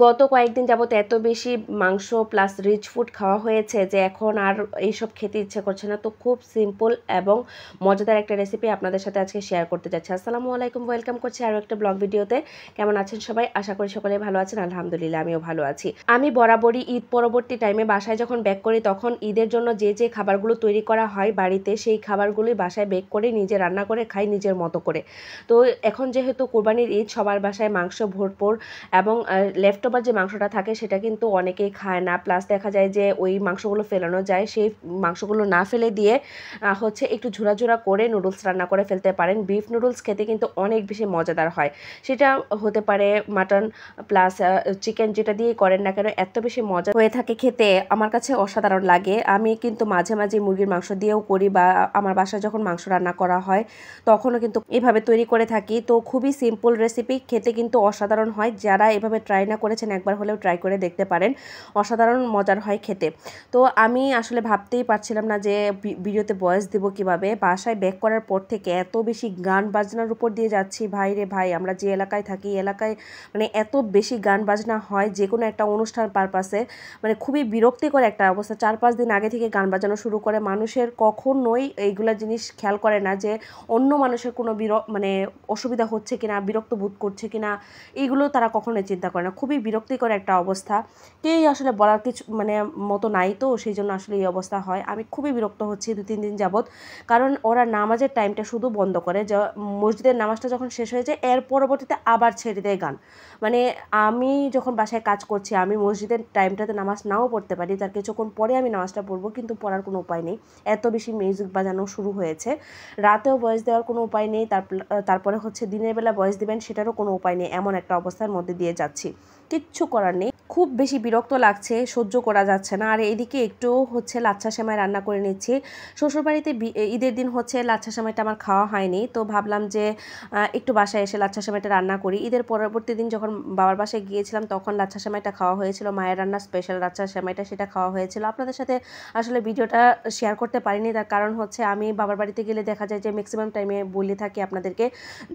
গত কয়েকদিন যাবত এত বেশি মাংস প্লাস রিচ ফুড খাওয়া হয়েছে যে এখন আর এইসব খেতে ইচ্ছে করছে না। তো খুব সিম্পল এবং মজাদার একটা রেসিপি আপনাদের সাথে আজকে শেয়ার করতে যাচ্ছি। আসসালামু আলাইকুম, ওয়েলকাম করছি আরও একটা ব্লগ ভিডিওতে। কেমন আছেন সবাই? আশা করি সকলে ভালো আছেন। আলহামদুলিল্লাহ আমিও ভালো আছি। আমি বরাবরই ঈদ পরবর্তী টাইমে বাসায় যখন বেক করি তখন ঈদের জন্য যে যে খাবারগুলো তৈরি করা হয় বাড়িতে সেই খাবারগুলি বাসায় বেক করে নিজে রান্না করে খাই নিজের মতো করে। তো এখন যেহেতু কোরবানির ঈদ, সবার বাসায় মাংস ভরপুর এবং লেফট ওভার যে মাংসটা থাকে সেটা কিন্তু অনেকেই খায় না। প্লাস দেখা যায় যে ওই মাংসগুলো ফেলানো যায়, সেই মাংসগুলো না ফেলে দিয়ে হচ্ছে একটু ঝুরা ঝুরা করে নুডলস রান্না করে ফেলতে পারেন। বিফ নুডলস খেতে কিন্তু অনেক বেশি মজাদার হয়। সেটা হতে পারে মাটন প্লাস চিকেন, যেটা দিয়ে করেন না কেন এত বেশি মজা হয়ে থাকে খেতে, আমার কাছে অসাধারণ লাগে। আমি কিন্তু মাঝে মাঝে মুরগির মাংস দিয়েও করি, বা আমার বাসায় যখন মাংস রান্না করা হয় তখনও কিন্তু এভাবে তৈরি করে থাকি। তো খুবই সিম্পল রেসিপি, খেতে কিন্তু অসাধারণ হয়। যারা এভাবে ট্রাই না করেছেন একবার হলেও ট্রাই করে দেখতে পারেন, অসাধারণ মজার হয় খেতে। তো আমি আসলে ভাবতেই পারছিলাম না যে ভিডিওতে ভয়েস দেবো কিভাবে। বাসায় ব্যাক করার পর থেকে এত বেশি গান বাজনার উপর দিয়ে যাচ্ছি, ভাই রে ভাই, আমরা যে এলাকায় থাকি এলাকায় মানে এত বেশি গান বাজনা হয় যে কোনো একটা অনুষ্ঠান পারপাসে, মানে খুবই বিরক্তিকর একটা অবস্থা। 4-5 দিন আগে থেকে গান বাজানো শুরু করে। মানুষের কখনোই এইগুলা জিনিস খেয়াল করে না যে অন্য মানুষের কোনো মানে অসুবিধা হচ্ছে কিনা, বিরক্ত বোধ করছে কিনা, এইগুলো তারা কখনোই চিন্তা করে না। খুবই বিরক্তিকর একটা অবস্থা, কেউই আসলে বলার কিছু মানে মতো নাই, তো সেই জন্য আসলে এই অবস্থা হয়। আমি খুবই বিরক্ত হচ্ছি 2-3 দিন যাবৎ, কারণ ওরা নামাজের টাইমটা শুধু বন্ধ করে, মসজিদের নামাজটা যখন শেষ হয়ে যায় এর পরবর্তীতে আবার ছেড়ে দেয় গান। মানে আমি যখন বাসায় কাজ করছি, আমি মসজিদের টাইমটাতে নামাজ নাও পড়তে পারি, তার কিছুক্ষণ পরে আমি নামাজটা পড়বো, কিন্তু পড়ার কোনো উপায় নেই, এত বেশি মিউজিক বাজানো শুরু হয়েছে। রাতেও ভয়েস দেওয়ার কোনো উপায় নেই, তারপরে হচ্ছে দিনের বেলা ভয়েস দিবেন সেটারও কোনো উপায় নেই। এমন একটা অবস্থার মধ্যে দিয়ে যাচ্ছি, কিচ্ছু করার নেই। খুব বেশি বিরক্ত লাগছে, সহ্য করা যাচ্ছে না। আর এইদিকে একটু হচ্ছে লাচ্ছা সেমাই রান্না করে নিচ্ছি। শ্বশুরবাড়িতে ঈদের দিন হচ্ছে লাচ্ছা সেমাইটা আমার খাওয়া হয়নি, তো ভাবলাম যে একটু বাসায় এসে লাচ্ছা সেমাইটা রান্না করি। ঈদের পরবর্তী দিন যখন বাবার বাসায় গিয়েছিলাম তখন লাচ্ছা সেমাইটা খাওয়া হয়েছিল, মায়ের রান্না স্পেশাল লাচ্ছা সেমাইটা, সেটা খাওয়া হয়েছিল। আপনাদের সাথে আসলে ভিডিওটা শেয়ার করতে পারিনি, তার কারণ হচ্ছে আমি বাবার বাড়িতে গেলে দেখা যায় যে ম্যাক্সিমাম টাইমে বলে থাকি আপনাদেরকে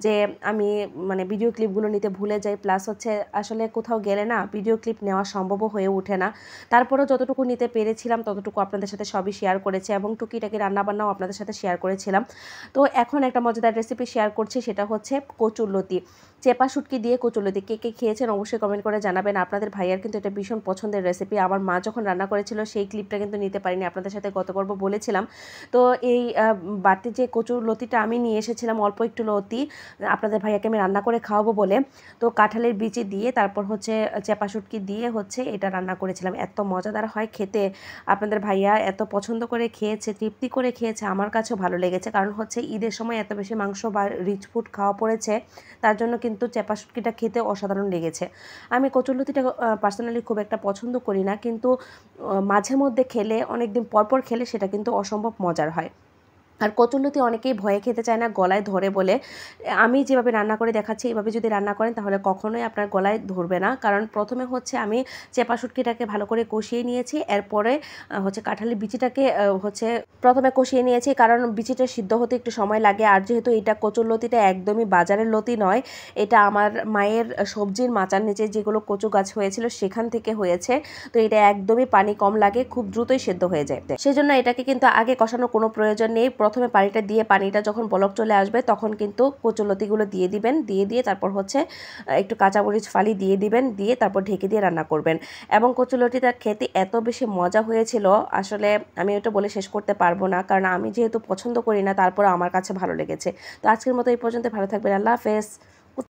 যে আমি মানে ভিডিও ক্লিপগুলো নিতে ভুলে যাই, প্লাস হচ্ছে আসলে কোথাও গেলে না ভিডিও ক্লিপ নেওয়া সম্ভবও হয়ে ওঠে না। তারপরেও যতটুকু নিতে পেরেছিলাম ততটুকু আপনাদের সাথে সবই শেয়ার করেছি, এবং টুকিটাকি রান্নাবান্নাও আপনাদের সাথে শেয়ার করেছিলাম। তো এখন একটা মজাদার রেসিপি শেয়ার করছি, সেটা হচ্ছে কচুরলতি, চেপা শুটকি দিয়ে কচুরলতি। কে কে খেয়েছেন অবশ্যই কমেন্ট করে জানাবেন। আপনাদের ভাইয়ার কিন্তু এটা ভীষণ পছন্দের রেসিপি। আমার মা যখন রান্না করেছিল সেই ক্লিপটা কিন্তু নিতে পারিনি, আপনাদের সাথে গত পর্ব বলেছিলাম। তো এই বাড়তি যে কচুরলতিটা আমি নিয়ে এসেছিলাম, অল্প একটু লতি, আপনাদের ভাইয়াকে আমি রান্না করে খাওয়াবো বলে, তো কাঁঠালের বিচি দিয়ে তারপর হচ্ছে চেপা শুটকি দিয়ে হচ্ছে এটা রান্না করেছিলাম। এত মজাদার হয় খেতে, আপনাদের ভাইয়া এত পছন্দ করে খেয়েছে, তৃপ্তি করে খেয়েছে, আমার কাছেও ভালো লেগেছে। কারণ হচ্ছে ঈদের সময় এত বেশি মাংস বা রিচ ফুড খাওয়া পড়েছে, তার জন্য কিন্তু চেপা শুটকিটা খেতে অসাধারণ লেগেছে। আমি কচুরলতিটা পার্সোনালি খুব একটা পছন্দ করি না, কিন্তু মাঝে মধ্যে খেলে, অনেকদিন পরপর খেলে সেটা কিন্তু অসম্ভব মজার হয়। আর কচুরলতি অনেকেই ভয়ে খেতে চায় না, গলায় ধরে বলে। আমি যেভাবে রান্না করে দেখাচ্ছি এভাবে যদি রান্না করেন তাহলে কখনোই আপনার গলায় ধরবে না। কারণ প্রথমে হচ্ছে আমি চেপা শুটকিটাকে ভালো করে কষিয়ে নিয়েছি, এরপরে হচ্ছে কাঁঠালের বিচিটাকে হচ্ছে প্রথমে কষিয়ে নিয়েছি, কারণ বিচিটা সিদ্ধ হতে একটু সময় লাগে। আর যেহেতু এটা কচুরলতিটা একদমই বাজারের লতি নয়, এটা আমার মায়ের সবজির মাচার নিচে যেগুলো কচু গাছ হয়েছিল সেখান থেকে হয়েছে, তো এটা একদমই পানি কম লাগে, খুব দ্রুতই সেদ্ধ হয়ে যায়। সেজন্য এটাকে কিন্তু আগে কষানোর কোনো প্রয়োজন নেই। প্রথমে পানিটা দিয়ে, পানিটা যখন বলক চলে আসবে তখন কিন্তু কচুরলতিগুলো দিয়ে দিবেন, দিয়ে তারপর হচ্ছে একটু কাঁচামরিচ ফালি দিয়ে দিবেন, দিয়ে তারপর ঢেকে দিয়ে রান্না করবেন। এবং কচুরলতিটা খেতে এত বেশি মজা হয়েছিল, আসলে আমি এটা বলে শেষ করতে পারবো না, কারণ আমি যেহেতু পছন্দ করি না তারপর আমার কাছে ভালো লেগেছে। তো আজকের মতো এই পর্যন্ত, ভালো থাকবেন, আল্লাহ হাফেজ।